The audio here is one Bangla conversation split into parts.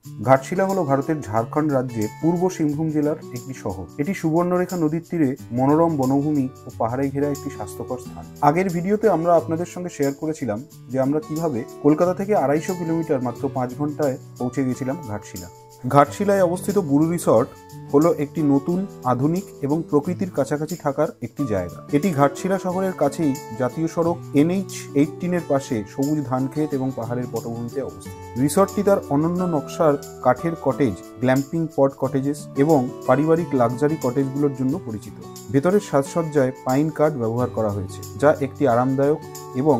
ঘাটশিলা হলো ভারতের ঝাড়খণ্ড রাজ্যের পূর্ব সিংভূম জেলার একটি শহর। এটি সুবর্ণরেখা নদীর তীরে মনোরম বনভূমি ও পাহাড়ে ঘেরা একটি স্বাস্থ্যকর স্থান। আগের ভিডিওতে আমরা আপনাদের সঙ্গে শেয়ার করেছিলাম যে আমরা কিভাবে কলকাতা থেকে 250 কিলোমিটার মাত্র 5 ঘন্টায় পৌঁছে গেছিলাম ঘাটশিলা। ঘাটশিলায় অবস্থিত বুরু রিসর্ট হলো একটি নতুন, আধুনিক এবং প্রকৃতির কাছাকাছি থাকার একটি জায়গা। এটি ঘাটশিলা শহরের কাছেই জাতীয় সড়ক NH-18 এর পাশে সবুজ ধানক্ষেত এবং পাহাড়ের পটভূমিতে অবস্থিত। রিসর্টটি তার অনন্য নকশার কাঠের কটেজ, গ্ল্যাম্পিং পড কটেজেস এবং পারিবারিক লাক্সারি কটেজগুলোর জন্য পরিচিত। ভেতরের সাজসজ্জায় পাইন কাঠ ব্যবহার করা হয়েছে, যা একটি আরামদায়ক এবং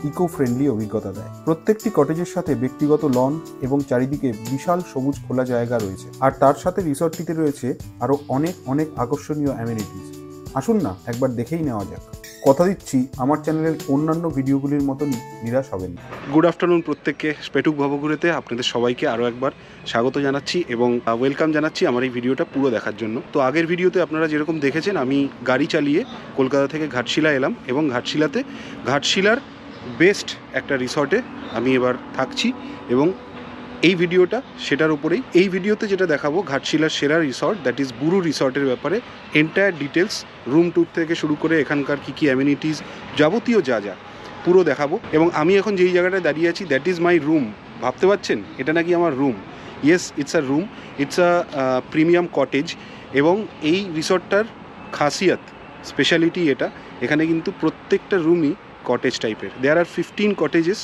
ইকো ফ্রেন্ডলি অভিজ্ঞতা দেয়। প্রত্যেকটি কটেজের সাথে ব্যক্তিগত লন এবং চারিদিকে বিশাল সবুজ খোলা জায়গা রয়েছে, আর তার সাথে রিসর্টটিতে রয়েছে আরও অনেক আকর্ষণীয় অ্যামেনিটিস। আসুন না একবার দেখেই নেওয়া যাক। কথা দিচ্ছি আমার চ্যানেলের অন্যান্য ভিডিওগুলির মতনই নিরাশ হবেন। গুড আফটারনুন প্রত্যেককে। স্পেটুক ভবঘুরেতে আপনাদের সবাইকে আরও একবার স্বাগত জানাচ্ছি এবং ওয়েলকাম জানাচ্ছি আমার এই ভিডিওটা পুরো দেখার জন্য। তো আগের ভিডিওতে আপনারা যেরকম দেখেছেন, আমি গাড়ি চালিয়ে কলকাতা থেকে ঘাটশিলা এলাম এবং ঘাটশিলার বেস্ট একটা রিসর্টে আমি এবার থাকছি এবং এই ভিডিওটা সেটার উপরেই। এই ভিডিওতে যেটা দেখাবো ঘাটশিলার সেরা রিসর্ট, দ্যাট ইজ বুরু রিসর্টের ব্যাপারে এন্টায়ার ডিটেলস, রুম ট্যুর থেকে শুরু করে এখানকার কী অ্যামিনিটিস, যাবতীয় যা পুরো দেখাবো। এবং আমি এখন যেই জায়গাটায় দাঁড়িয়ে আছি, দ্যাট ইজ মাই রুম। ভাবতে পারছেন এটা নাকি আমার room? Yes, it's a room, it's a premium cottage. এবং এই রিসর্টটার খাসিয়াত, স্পেশালিটি এটা, এখানে কিন্তু প্রত্যেকটা রুমই কটেজ টাইপের। দেয়ার আর 15 কটেজেস।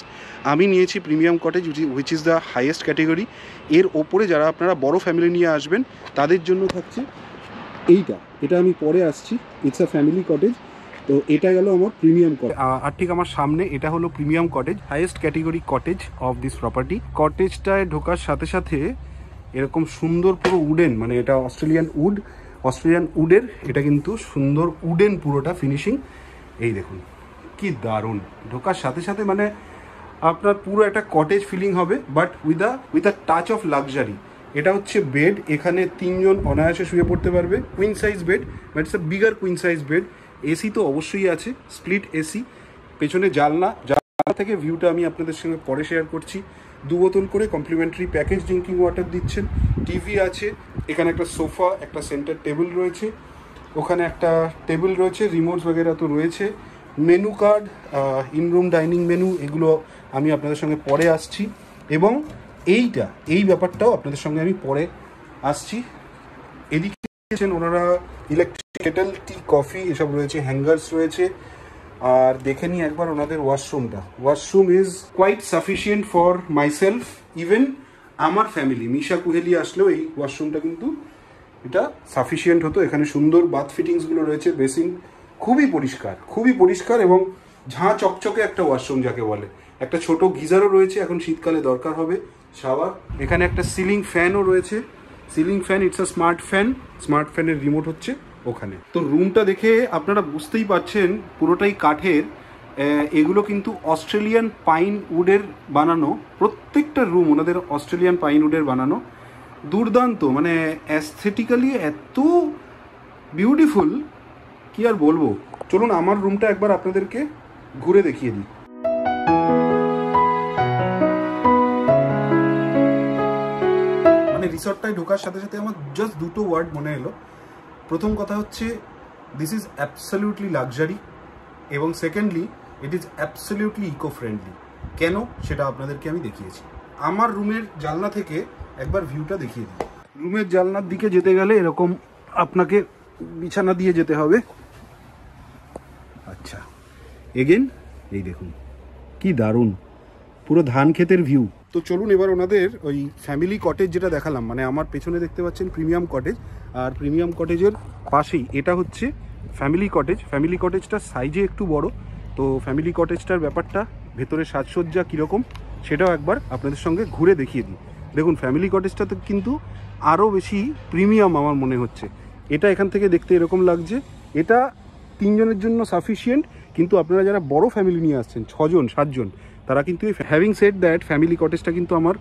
আমি নিয়েছি premium cottage, which is the highest category. এর ওপরে যারা আপনারা বড় ফ্যামিলি নিয়ে আসবেন তাদের জন্য থাকছে এটা আমি পরে আসছি। It's a family cottage. তো এটা গেল আমার প্রিমিয়াম কটেজ। আর ঠিক আমার সামনে এটা হলো premium cottage, highest category cottage of this property. কটেজটায় ঢোকার সাথে সাথে এরকম সুন্দর পুরো উডেন, মানে এটা অস্ট্রেলিয়ান উডের, এটা কিন্তু সুন্দর উডেন পুরোটা ফিনিশিং। এই দেখুন কি দারুণ। ঢোকার সাথে সাথে মানে আপনার পুরো একটা কটেজ ফিলিং হবে, but with a touch of luxury. এটা হচ্ছে বেড, এখানে 3 জন অনায়াসে শুয়ে পড়তে পারবে। Queen size bed, but it's a bigger queen size bed. AC তো অবশ্যই আছে, স্প্লিট এসি। পেছনে জানলা থেকে ভিউটা আমি আপনাদের সঙ্গে পরে শেয়ার করছি। 2 বোতল করে কমপ্লিমেন্টারি প্যাকেজ ড্রিঙ্কিং ওয়াটার দিচ্ছেন। টিভি আছে, এখানে একটা সোফা, একটা সেন্টার টেবিল রয়েছে, ওখানে একটা টেবিল রয়েছে, রিমোটস বগেরা তো রয়েছে। মেনু কার্ড, ইনরুম ডাইনিং মেনু, এগুলো আমি আপনাদের সঙ্গে পরে আসছি। এবং এই ব্যাপারটাও আপনাদের সঙ্গে আমি পরে আসছি। এদিকে ওনারা ইলেকট্রিক কেটেল, টি, কফি এসব রয়েছে, হ্যাঙ্গার্স রয়েছে। আর দেখে নিই একবার ওনাদের ওয়াশরুমটা। Washroom is quite sufficient for myself, even আমার ফ্যামিলি মিশা কুহেলি আসলেও এই ওয়াশরুমটা কিন্তু এটা সাফিসিয়েন্ট হতো। এখানে সুন্দর বাথ ফিটিংসগুলো রয়েছে, বেসিন খুবই পরিষ্কার এবং ঝাঁ চকচকে একটা ওয়াশরুম যাকে বলে। একটা ছোট গিজারও রয়েছে, এখন শীতকালে দরকার হবে শাওয়ার। এখানে একটা সিলিং ফ্যানও রয়েছে। Ceiling fan, it's a smart ফ্যানের রিমোট হচ্ছে ওখানে। তো রুমটা দেখে আপনারা বুঝতেই পারছেন পুরোটাই কাঠের। এগুলো কিন্তু অস্ট্রেলিয়ান পাইন উডের বানানো। প্রত্যেকটা রুম ওনাদের অস্ট্রেলিয়ান পাইন উডের বানানো। দুর্দান্ত, মানে অ্যাস্থেটিক্যালি এত বিউটিফুল, কি আর বলবো। চলুন আমার রুমটা একবার আপনাদেরকে ঘুরে দেখিয়ে দিই। মানে রিসর্টটায় ঢোকার সাথে সাথে আমার জাস্ট 2টো ওয়ার্ড মনে এলো। প্রথম কথা হচ্ছে দিস ইজ অ্যাবসলিউটলি লাক্সারি, এবং secondly it is absolutely eco friendly. কেন সেটা আপনাদেরকে আমি দেখিয়েছি। আমার রুমের জানলা থেকে একবার ভিউটা দেখিয়ে দিই। রুমের জানলার দিকে যেতে গেলে এরকম আপনাকে বিছানা দিয়ে যেতে হবে। আচ্ছা, এগেন এই দেখুন কি দারুণ, পুরো ধান ক্ষেতের ভিউ। তো চলুন এবার ওনাদের ওই ফ্যামিলি কটেজ যেটা দেখালাম, মানে আমার পেছনে দেখতে পাচ্ছেন প্রিমিয়াম কটেজ, আর প্রিমিয়াম কটেজের পাশেই এটা হচ্ছে ফ্যামিলি কটেজ। ফ্যামিলি কটেজটা সাইজে একটু বড়। তো ফ্যামিলি কটেজটার ব্যাপারটা, ভেতরে সাজসজ্জা কীরকম সেটাও একবার আপনাদের সঙ্গে ঘুরে দেখিয়ে দিই। দেখুন ফ্যামিলি কটেজটা তো কিন্তু আরও বেশি প্রিমিয়াম আমার মনে হচ্ছে। এটা এখান থেকে দেখতে এরকম লাগছে। এটা 3 জনের জন্য সাফিসিয়েন্ট, কিন্তু আপনারা যারা বড় ফ্যামিলি নিয়ে আসছেন, 6 জন 7 জন, তারা কিন্তু হ্যাভিং সেড দ্যাট ফ্যামিলি কটেজটা কিন্তু আমার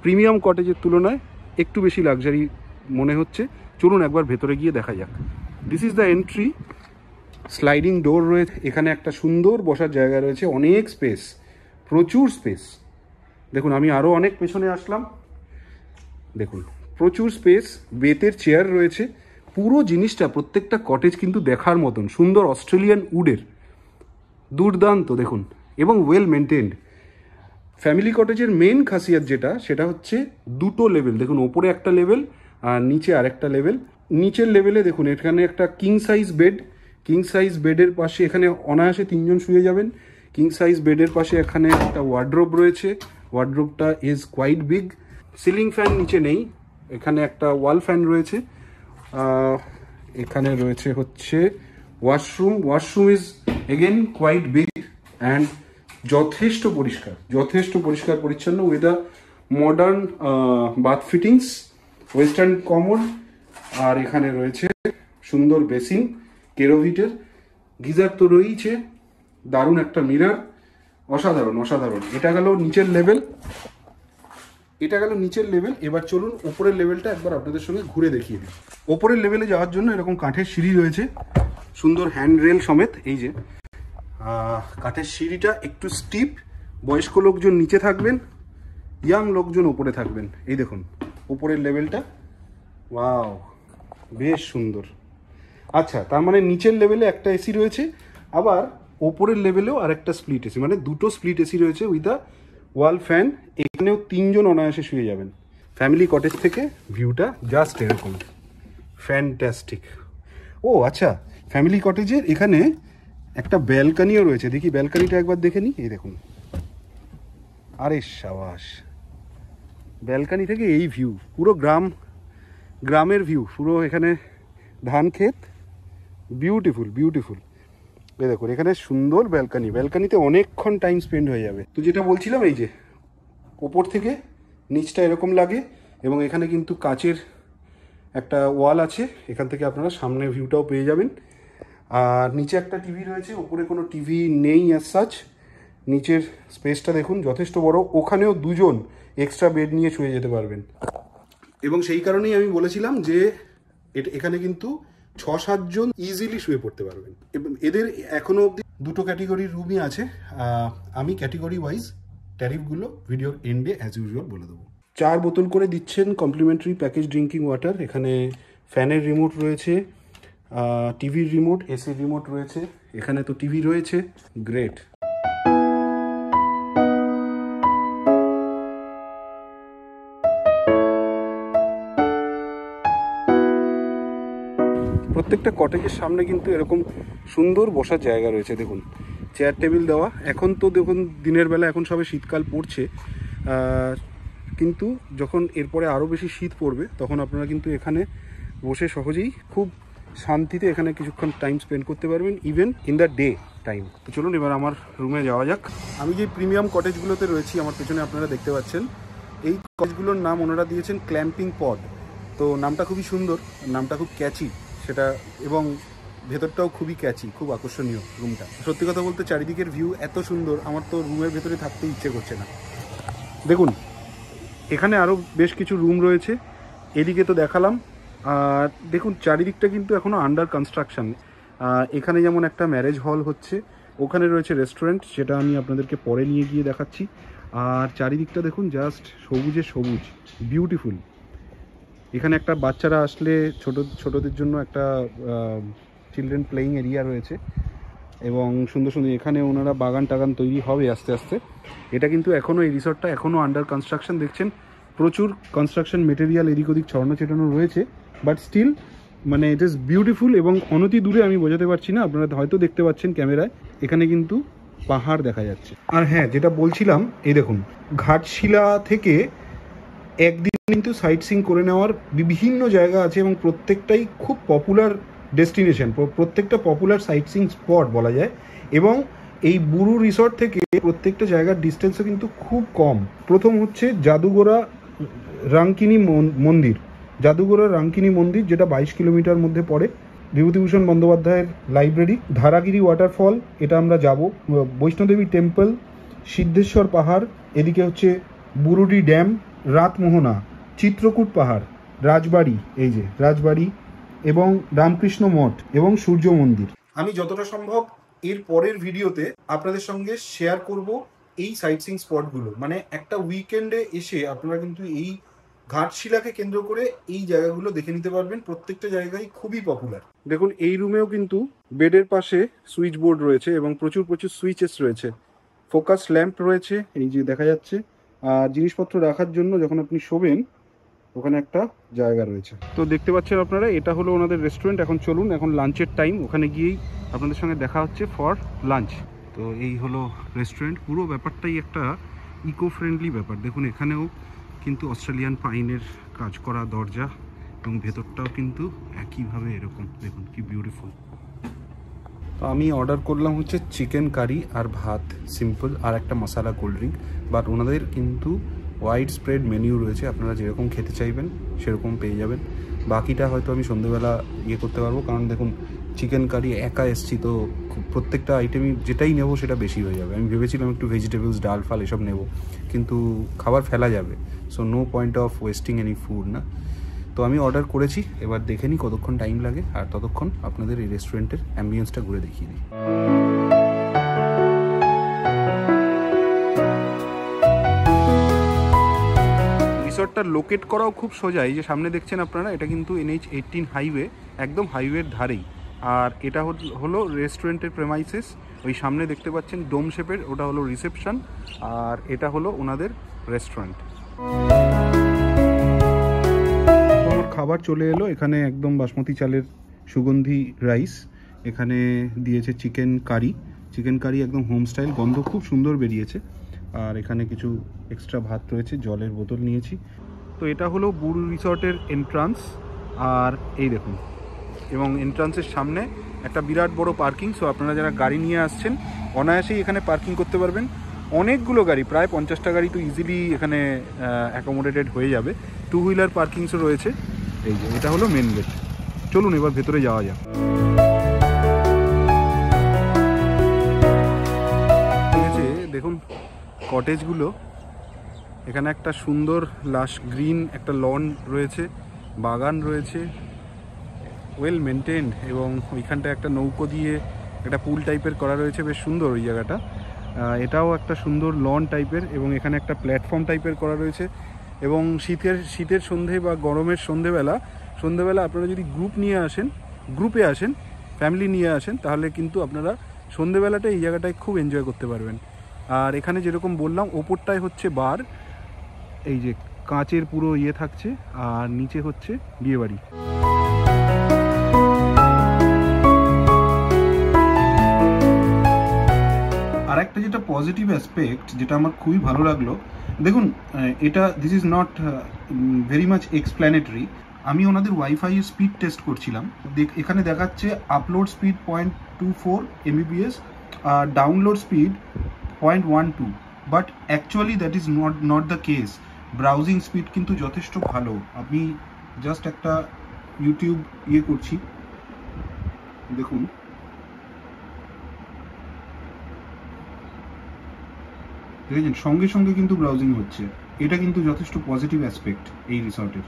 প্রিমিয়াম কটেজের তুলনায় একটু বেশি লাক্সারি মনে হচ্ছে। চলুন একবার ভেতরে গিয়ে দেখা যাক। This is the entry. Sliding door রয়েছে, এখানে একটা সুন্দর বসার জায়গা রয়েছে, অনেক স্পেস, প্রচুর স্পেস। দেখুন আমি আরও অনেক পেছনে আসলাম। দেখুন প্রচুর স্পেস, বেতের চেয়ার রয়েছে, পুরো জিনিসটা প্রত্যেকটা কটেজ কিন্তু দেখার মতন সুন্দর, অস্ট্রেলিয়ান উডের, দুর্দান্ত দেখুন, এবং ওয়েল মেনটেন্ড। ফ্যামিলি কটেজের মেন খাসিয়াত যেটা, সেটা হচ্ছে দুটো লেভেল। দেখুন ওপরে একটা লেভেল আর নিচে আরেকটা লেভেল। নিচের লেভেলে দেখুন এখানে একটা king size bed, king size বেডের পাশে এখানে অনায়াসে 3 জন শুয়ে যাবেন। কিং সাইজ বেডের পাশে এখানে একটা ওয়ার্ড্রোব রয়েছে, ওয়ার্ড্রোবটা is quite big. Ceiling fan নিচে নেই, এখানে একটা ওয়াল ফ্যান রয়েছে। এখানে রয়েছে হচ্ছে washroom, washroom is again quite big and যথেষ্ট পরিষ্কার পরিচ্ছন্ন, with a modern bath fittings, western commode. আর এখানে রয়েছে সুন্দর বেসিন কেরোভিটের, গিজার তো রয়েছে, দারুণ একটা মিরর, অসাধারণ। এটা গেল নিচের লেভেল। এবার চলুন ওপরের লেভেলটা একবার আপনাদের সঙ্গে ঘুরে দেখিয়ে দিই। ওপরের লেভেলে যাওয়ার জন্য এরকম কাঠের সিঁড়ি রয়েছে, সুন্দর হ্যান্ডরেল সমেত। এই যে কাঠের সিঁড়িটা একটু স্টিপ, বয়স্ক লোকজন নিচে থাকবেন, ইয়াং লোকজন ওপরে থাকবেন। এই দেখুন ওপরের লেভেলটা, ওয়াও বেশ সুন্দর। আচ্ছা, তার মানে নিচের লেভেলে একটা এসি রয়েছে, আবার ওপরের লেভেলেও আরেকটা স্প্লিট এসি, মানে দুটো স্প্লিট এসি রয়েছে উইথ আ ওয়াল ফ্যান। এখানেও 3 জন অনায়াসে শুয়ে যাবেন। ফ্যামিলি কটেজ থেকে ভিউটা জাস্ট এরকম ফ্যান্টাস্টিক। ও আচ্ছা, ফ্যামিলি কটেজের এখানে একটা ব্যালকানিও রয়েছে, দেখি ব্যালকানিটা একবার দেখে নিই। এই দেখুন, আরে সাবাস, ব্যালকানি থেকে এই ভিউ, পুরো গ্রামের ভিউ, পুরো এখানে ধান ক্ষেত, বিউটিফুল। এই দেখুন এখানে সুন্দর ব্যালকানিতে অনেকক্ষণ টাইম স্পেন্ড হয়ে যাবে। তো যেটা বলছিলাম, এই যে ওপর থেকে নিচটা এরকম লাগে, এবং এখানে কিন্তু কাচের একটা ওয়াল আছে, এখান থেকে আপনারা সামনে ভিউটাও পেয়ে যাবেন। আর নিচে একটা টিভি রয়েছে, ওপরে কোনো টিভি নেই অ্যাজ সাচ। নিচের স্পেসটা দেখুন যথেষ্ট বড়, ওখানেও 2 জন এক্সট্রা বেড নিয়ে শুয়ে যেতে পারবেন। এবং সেই কারণেই আমি বলেছিলাম যে এখানে কিন্তু 6-7 জন ইজিলি শুয়ে পড়তে পারবেন। এবং এদের এখনও অবধি 2টো ক্যাটেগরির রুমই আছে। আমি ক্যাটেগরি ওয়াইজ ট্যারিফগুলো ভিডিওর এন্ডে অ্যাজ ইউজুয়াল বলে দেবো। 4 বোতল করে দিচ্ছেন কমপ্লিমেন্টারি প্যাকেজ ড্রিঙ্কিং ওয়াটার। এখানে ফ্যানের রিমোট রয়েছে, টিভির রিমোট, এসির রিমোট রয়েছে, এখানে তো টিভি রয়েছে, গ্রেট। প্রত্যেকটা কটেজের সামনে কিন্তু এরকম সুন্দর বসার জায়গা রয়েছে, দেখুন চেয়ার টেবিল দেওয়া। এখন তো দেখুন দিনের বেলা, এখন সবে শীতকাল পড়ছে, কিন্তু যখন এরপরে আরও বেশি শীত পড়বে তখন আপনারা কিন্তু এখানে বসে সহজেই খুব শান্তিতে এখানে কিছুক্ষণ টাইম স্পেন্ড করতে পারবেন, even in the day time. তো চলুন এবার আমার রুমে যাওয়া যাক। আমি যে প্রিমিয়াম কটেজগুলোতে রয়েছি, আমার পেছনে আপনারা দেখতে পাচ্ছেন, এই কটেজগুলোর নাম ওনারা দিয়েছেন ক্ল্যাম্পিং পড। তো নামটা খুবই সুন্দর, নামটা খুব ক্যাচি সেটা, এবং ভেতরটাও খুবই ক্যাচি, খুব আকর্ষণীয় রুমটা। সত্যি কথা বলতে চারিদিকের ভিউ এত সুন্দর, আমার তো রুমের ভেতরে থাকতে ইচ্ছে করছে না। দেখুন এখানে আরও বেশ কিছু রুম রয়েছে, এদিকে তো দেখালাম। আর দেখুন চারিদিকটা কিন্তু এখনও আন্ডার কনস্ট্রাকশান। এখানে যেমন একটা ম্যারেজ হল হচ্ছে, ওখানে রয়েছে রেস্টুরেন্ট, সেটা আমি আপনাদেরকে পরে নিয়ে গিয়ে দেখাচ্ছি। আর চারিদিকটা দেখুন জাস্ট সবুজে সবুজ, বিউটিফুল। এখানে একটা বাচ্চারা আসলে ছোটদের জন্য একটা চিলড্রেন প্লেয়িং এরিয়া রয়েছে, এবং সুন্দর এখানে ওনারা বাগান টাগান তৈরি হবে আস্তে আস্তে। এটা কিন্তু এখনও, এই রিসর্টটা এখনও আন্ডার কনস্ট্রাকশন। দেখছেন প্রচুর কনস্ট্রাকশন মেটেরিয়াল এদিক ওদিক ছড়ানো ছেটানো রয়েছে, বাট স্টিল মানে ইট ইজ বিউটিফুল। এবং অনতি দূরে, আমি বোঝাতে পারছি না, আপনারা হয়তো দেখতে পাচ্ছেন ক্যামেরায়, এখানে কিন্তু পাহাড় দেখা যাচ্ছে। আর হ্যাঁ, যেটা বলছিলাম, এই দেখুন ঘাটশিলা থেকে একদিন কিন্তু সাইট সিইং করে নেওয়ার বিভিন্ন জায়গা আছে, এবং প্রত্যেকটাই খুব পপুলার ডেস্টিনেশন, প্রত্যেকটা পপুলার সাইট সিইং স্পট বলা যায়। এবং এই বুরু রিসর্ট থেকে প্রত্যেকটা জায়গার ডিস্টেন্সও কিন্তু খুব কম। প্রথম হচ্ছে জাদুগোড়া রাঙ্কিনী মন্দির, যেটা 22 কিলোমিটার মধ্যে পড়ে। বিভূতিভূষণ বন্দ্যোপাধ্যায়ের লাইব্রেরি, ধারাগিরি ওয়াটারফল, এটা আমরা যাব। বৈষ্ণোদেবী টেম্পল, সিদ্ধেশ্বর পাহাড়, এদিকে হচ্ছে বুরুডি ড্যাম, রাতমোহনা, চিত্রকূট পাহাড়, রাজবাড়ি, এই যে রাজবাড়ি, এবং রামকৃষ্ণ মঠ এবং সূর্য মন্দির। আমি যতটা সম্ভব এর পরের ভিডিওতে আপনাদের সঙ্গে শেয়ার করব এই সাইট সিইং স্পটগুলো। মানে একটা উইকেন্ডে এসে আপনারা কিন্তু এই ঘাটশিলাকে কেন্দ্র করে এই জায়গাগুলো দেখে নিতে পারবেন, প্রত্যেকটা জায়গায় খুবই পপুলার। দেখুন এই রুমেও কিন্তু বেডের পাশে সুইচ বোর্ড রয়েছে এবং প্রচুর প্রচুর সুইচেস রয়েছে, ফোকাস ল্যাম্প রয়েছে এই যে দেখা যাচ্ছে, আর জিনিসপত্র রাখার জন্য যখন আপনি শোবেন ওখানে একটা জায়গা রয়েছে। তো দেখতে পাচ্ছেন আপনারা, এটা হলো ওনাদের রেস্টুরেন্ট। এখন চলুন, এখন লাঞ্চের টাইম, ওখানে গিয়েই আপনাদের সঙ্গে দেখা হচ্ছে ফর লাঞ্চ। তো এই হলো রেস্টুরেন্ট, পুরো ব্যাপারটাই একটা ইকো ফ্রেন্ডলি ব্যাপার। দেখুন এখানেও কিন্তু অস্ট্রেলিয়ান পাইনের কাজ করা দরজা এবং ভেতরটাও কিন্তু একইভাবে এরকম, দেখুন কি বিউটিফুল। তো আমি অর্ডার করলাম হচ্ছে চিকেন কারি আর ভাত সিম্পল, আর একটা মশালা কোল্ড ড্রিঙ্ক। বাট ওনাদের কিন্তু ওয়াইড স্প্রেড মেনিউ রয়েছে, আপনারা যেরকম খেতে চাইবেন সেরকম পেয়ে যাবেন। বাকিটা হয়তো আমি সন্ধ্যেবেলা করতে পারবো, কারণ দেখুন চিকেন কারি একা এসছি তো প্রত্যেকটা আইটেমই যেটাই নেবো সেটা বেশি হয়ে যাবে। আমি ভেবেছিলাম একটু ভেজিটেবলস, ডাল ফাল এসব নেবো, কিন্তু খাবার ফেলা যাবে, so no point of wasting any food না। তো আমি অর্ডার করেছি, এবার দেখে নিই কতক্ষণ টাইম লাগে, আর ততক্ষণ আপনাদের এই রেস্টুরেন্টের অ্যাম্বিয়েন্সটা ঘুরে দেখিয়ে দিই। রিসর্টটা লোকেট করাও খুব সোজা। এই যে সামনে দেখছেন আপনারা, এটা কিন্তু NH18 হাইওয়ে, একদম হাইওয়ের ধারেই। আর এটা হলো রেস্টুরেন্টের প্রেমাইসেস। ওই সামনে দেখতে পাচ্ছেন ডোম শেপের, ওটা হলো রিসেপশন, আর এটা হলো ওনাদের রেস্টুরেন্ট। আমার খাবার চলে এলো, এখানে একদম বাসমতি চালের সুগন্ধি রাইস, এখানে দিয়েছে চিকেন কারি একদম হোম স্টাইল, গন্ধ খুব সুন্দর বেরিয়েছে। আর এখানে কিছু এক্সট্রা ভাত রয়েছে, জলের বোতল নিয়েছি। তো এটা হলো বুরু রিসর্টের এন্ট্রান্স, আর এই দেখুন, এবং এন্ট্রান্সের সামনে একটা বিরাট বড় পার্কিং। সো আপনারা যারা গাড়ি নিয়ে আসছেন অনায়াসেই এখানে পার্কিং করতে পারবেন। অনেকগুলো গাড়ি, প্রায় 50টা গাড়ি তো ইজিলি এখানে অ্যাকোমোডেটেড হয়ে যাবে। টু হুইলার পার্কিংসও রয়েছে। এই যে এটা হলো মেন গেট, চলুন এবার ভেতরে যাওয়া যাক। ঠিক আছে, দেখুন কটেজগুলো, এখানে একটা সুন্দর লাশ গ্রিন একটা লন রয়েছে, বাগান রয়েছে, ওয়েল মেনটেন্ড, এবং ওইখানটা একটা নৌকো দিয়ে একটা পুল টাইপের করা রয়েছে, বেশ সুন্দর ওই জায়গাটা। এটাও একটা সুন্দর লন টাইপের, এবং এখানে একটা প্ল্যাটফর্ম টাইপের করা রয়েছে। এবং শীতের সন্ধে বা গরমের সন্ধেবেলা আপনারা যদি গ্রুপে আসেন, ফ্যামিলি নিয়ে আসেন, তাহলে কিন্তু আপনারা সন্ধেবেলাটা এই জায়গাটায় খুব এনজয় করতে পারবেন। আর এখানে যেরকম বললাম, ওপরটায় হচ্ছে বার, এই যে কাঁচের পুরো থাকছে, আর নিচে হচ্ছে বিয়েবাড়ি। আর একটা যেটা পজিটিভ অ্যাসপেক্ট, যেটা আমার খুবই ভালো লাগলো, দেখুন এটা this is not very much explanatory. আমি ওনাদের ওয়াইফাই স্পিড টেস্ট করছিলাম, এখানে দেখাচ্ছে আপলোড স্পিড 0.24 Mbps আর download speed 0.12, but actually that is not the case. Browsing speed কিন্তু যথেষ্ট ভালো। আমি জাস্ট একটা ইউটিউব করছি, দেখুন দেখেছেন, সঙ্গে সঙ্গে কিন্তু ব্রাউজিং হচ্ছে। এটা কিন্তু যথেষ্ট পজিটিভ অ্যাসপেক্ট এই রিসর্টের,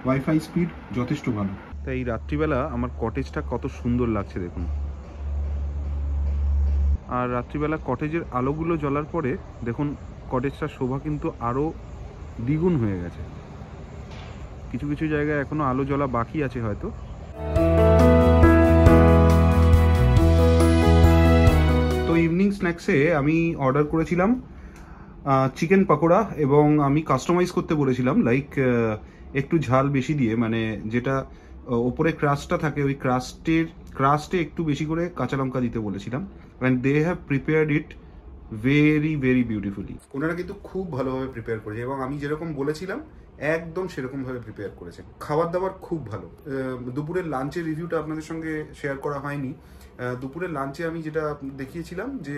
ওয়াইফাই স্পিড যথেষ্ট ভালো। তাই এই রাত্রিবেলা আমার কটেজটা কত সুন্দর লাগছে দেখুন। আর রাত্রিবেলা কটেজের আলোগুলো জ্বলার পরে দেখুন কটেজটার শোভা কিন্তু আরও দ্বিগুণ হয়ে গেছে। কিছু কিছু জায়গায় এখনো আলো জ্বলা বাকি আছে হয়তো। তো ইভিনিং স্ন্যাক্সে আমি অর্ডার করেছিলাম চিকেন পকোড়া, এবং আমি কাস্টমাইজ করতে বলেছিলাম, লাইক একটু ঝাল বেশি দিয়ে, মানে যেটা ওপরে ক্রাস্টটা থাকে ওই ক্রাস্টে একটু বেশি করে কাঁচা লঙ্কা দিতে বলেছিলাম। And they have prepared it very very beautifully. ওনারা কিন্তু খুব ভালোভাবে প্রিপেয়ার করেছে, এবং আমি যেরকম বলেছিলাম একদম সেরকমভাবে প্রিপেয়ার করেছে। খাবার দাবার খুব ভালো। দুপুরের লাঞ্চের রিভিউটা আপনাদের সঙ্গে শেয়ার করা হয়নি। দুপুরের লাঞ্চে আমি যেটা দেখিয়েছিলাম যে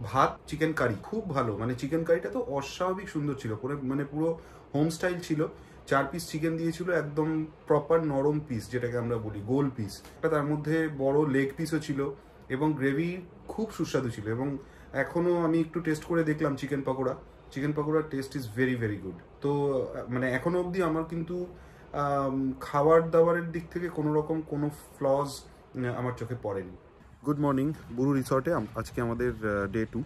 ভাত চিকেন কারি খুব ভালো, মানে চিকেন কারিটা তো অস্বাভাবিক সুন্দর ছিল, মানে পুরো হোম স্টাইল ছিল। 4 পিস চিকেন দিয়েছিল, একদম প্রপার নরম পিস, যেটাকে আমরা বলি গোল পিস। তার মধ্যে বড় লেগ পিসও ছিল, এবং গ্রেভি খুব সুস্বাদু ছিল। এবং এখনও আমি একটু টেস্ট করে দেখলাম চিকেন পকোড়ার taste is very very good. তো মানে এখনো অবধি আমার কিন্তু খাবার দাবারের দিক থেকে কোনো ফ্লজ আমার চোখে পড়েনি। গুড মর্নিং, বুরু রিসর্টে আজকে আমাদের ডে 2।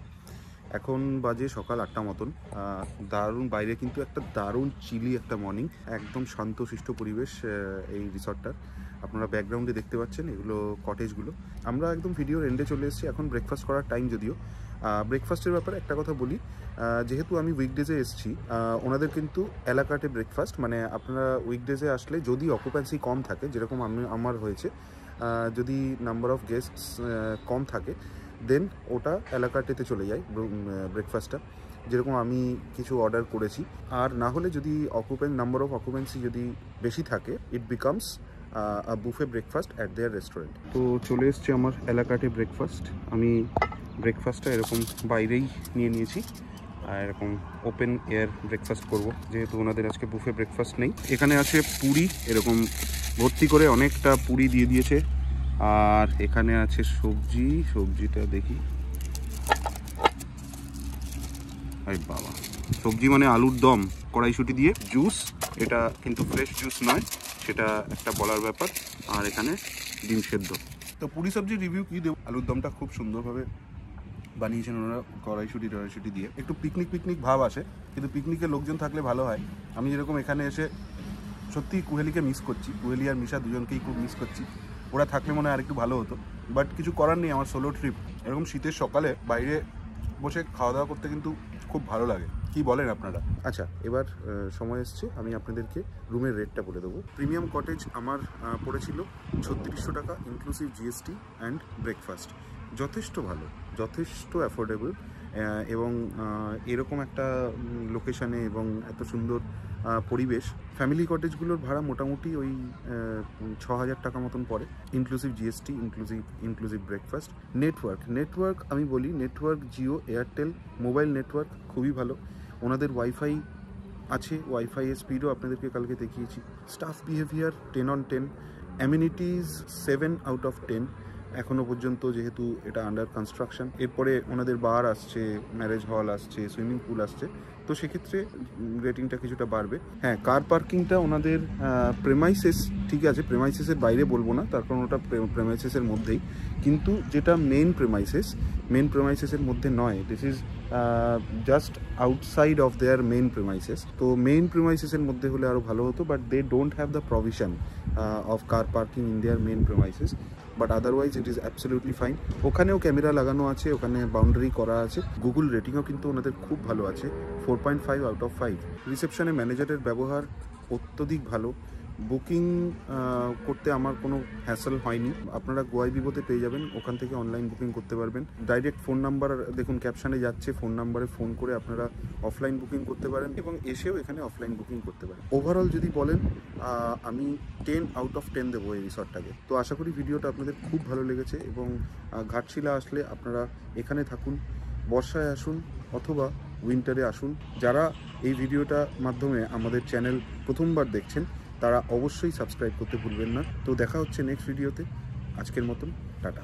এখন বাজে সকাল 8টা মতন। দারুণ বাইরে কিন্তু একটা দারুণ চিলি একটা মর্নিং, একদম শান্তশিষ্ট পরিবেশ এই রিসর্টটার। আপনারা ব্যাকগ্রাউন্ডে দেখতে পাচ্ছেন এগুলো কটেজগুলো। আমরা একদম ভিডিওর এন্ডে চলে এসেছি, এখন ব্রেকফাস্ট করার টাইম। যদিও ব্রেকফাস্টের ব্যাপারে একটা কথা বলি, যেহেতু আমি উইকডেজে এসেছি, ওনাদের কিন্তু এলাকাটে ব্রেকফাস্ট, মানে আপনারা উইকডেজে আসলে যদি অকুপেন্সি কম থাকে, যেরকম আমার হয়েছে, যদি নাম্বার অফ গেস্টস কম থাকে দেন ওটা এলাকাটেতে চলে যায় ব্রেকফাস্টটা, যেরকম আমি কিছু অর্ডার করেছি। আর না হলে যদি নাম্বার অফ অকুপেন্সি যদি বেশি থাকে, it becomes buffet breakfast at their restaurant. তো চলে এসছে আমার এলাকাটে ব্রেকফাস্ট। আমি ব্রেকফাস্টটা এরকম বাইরেই নিয়ে নিয়েছি, আর এরকম ওপেন এয়ার ব্রেকফাস্ট করব, যেহেতু ওনাদের আজকে বুফে ব্রেকফাস্ট নেই। এখানে আছে পুরি, এরকম ভর্তি করে অনেকটা পুরি দিয়ে দিয়েছে। আর এখানে আছে সবজিটা দেখি, আরে বাবা, সবজি মানে আলুর দম, কড়াইশুঁটি দিয়ে। জুস, এটা কিন্তু ফ্রেশ জুস নয়, সেটা একটা বলার ব্যাপার। আর এখানে ডিম সেদ্ধ। তো পুরি সবজির রিভিউ কি দেব, আলুর দমটা খুব সুন্দরভাবে বানিয়েছেন ওনারা, কড়াইশুঁটি দিয়ে। একটু পিকনিক ভাব আসে, কিন্তু পিকনিকে লোকজন থাকলে ভালো হয়। আমি যেরকম এখানে এসে সত্যি কুহেলিকে মিস করছি, কুহেলি আর মিশা দুজনকেই খুব মিস করছি। ওরা থাকলে মনে হয় আরেকটু ভালো হতো, বাট কিছু করার নেই, আমার সোলো ট্রিপ। এরকম শীতের সকালে বাইরে বসে খাওয়া দাওয়া করতে কিন্তু খুব ভালো লাগে। কি বলেন আপনারা? আচ্ছা, এবার সময় এসছে আমি আপনাদেরকে রুমের রেটটা বলে দেবো। প্রিমিয়াম কটেজ আমার পড়েছিল 3600 টাকা, ইনক্লুসিভ জিএসটি অ্যান্ড ব্রেকফাস্ট। যথেষ্ট ভালো, যথেষ্ট অ্যাফোর্ডেবল, এবং এরকম একটা লোকেশানে এবং এত সুন্দর পরিবেশ। ফ্যামিলি কটেজগুলোর ভাড়া মোটামুটি ওই 6000 টাকা মতন পড়ে, inclusive GST, inclusive breakfast. Network আমি বলি, network Jio, Airtel mobile network খুবই ভালো। ওনাদের ওয়াইফাই আছে, ওয়াইফাইয়ের স্পিডও আপনাদেরকে কালকে দেখিয়েছি। Staff behaviour 10 on 10, অ্যামিনিটিজ 7 out of 10 এখনও পর্যন্ত, যেহেতু এটা আন্ডার কনস্ট্রাকশন। এরপরে ওনাদের বার আসছে, ম্যারেজ হল আসছে, সুইমিং পুল আসছে, তো সেক্ষেত্রে রেটিংটা কিছুটা বাড়বে। হ্যাঁ, কার পার্কিংটা ওনাদের প্রেমাইসেস, ঠিক আছে, প্রেমাইসেসের বাইরে বলবো না, তার কারণ ওটা প্রেমাইসেসের মধ্যেই, কিন্তু যেটা মেন প্রেমাইসেসের মধ্যে নয়, this is just outside of their main premises. তো মেন প্রেমাইসেসের মধ্যে হলে আরও ভালো হতো, but they don't have the provision of car parking in their main premises, but otherwise it is absolutely fine. ওখানেও ক্যামেরা লাগানো আছে, ওখানে বাউন্ডারি করা আছে। গুগল রেটিংও কিন্তু ওনাদের খুব ভালো আছে, 4.5 out of 5। রিসেপশনে ম্যানেজারের ব্যবহার অত্যধিক ভালো। বুকিং করতে আমার কোনো হ্যাসেল হয়নি। আপনারা গোয়াই বিবোতে পেয়ে যাবেন, ওখান থেকে অনলাইন বুকিং করতে পারবেন। ডাইরেক্ট ফোন নাম্বার দেখুন ক্যাপশনে যাচ্ছে, ফোন নাম্বারে ফোন করে আপনারা অফলাইন বুকিং করতে পারেন এবং এসেও এখানে অফলাইন বুকিং করতে পারেন। ওভারঅল যদি বলেন, আমি 10 out of 10 দেবো এই রিসর্টটাকে। তো আশা করি ভিডিওটা আপনাদের খুব ভালো লেগেছে, এবং ঘাটশিলা আসলে আপনারা এখানে থাকুন, বর্ষায় আসুন অথবা উইন্টারে আসুন। যারা এই ভিডিওটার মাধ্যমে আমাদের চ্যানেল প্রথমবার দেখছেন, তারা অবশ্যই সাবস্ক্রাইব করতে ভুলবেন না। তো দেখা হচ্ছে নেক্সট ভিডিওতে। আজকের মতন টাটা।